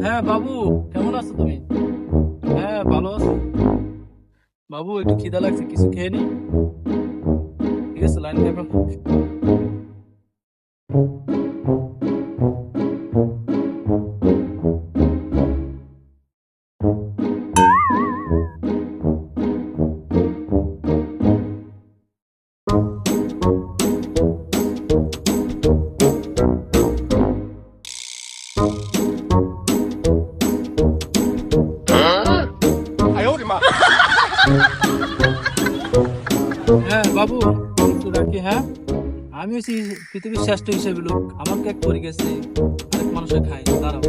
হ্যাঁ বাবু, কেমন আছো তুমি? হ্যাঁ, ভালো আছো। বাবু, একটু খিদা লাগছে, কিছু খেয়ে নি। ঠিক আছে, লাইন থেকে হ্যাঁ বাবু, একটু রাখি। হ্যাঁ, আমি হচ্ছি পৃথিবীর শ্রেষ্ঠ হিসেবে লোক, আমার কেক পড়ে গেছে, আরেক মানুষের খাই, দাঁড়াও।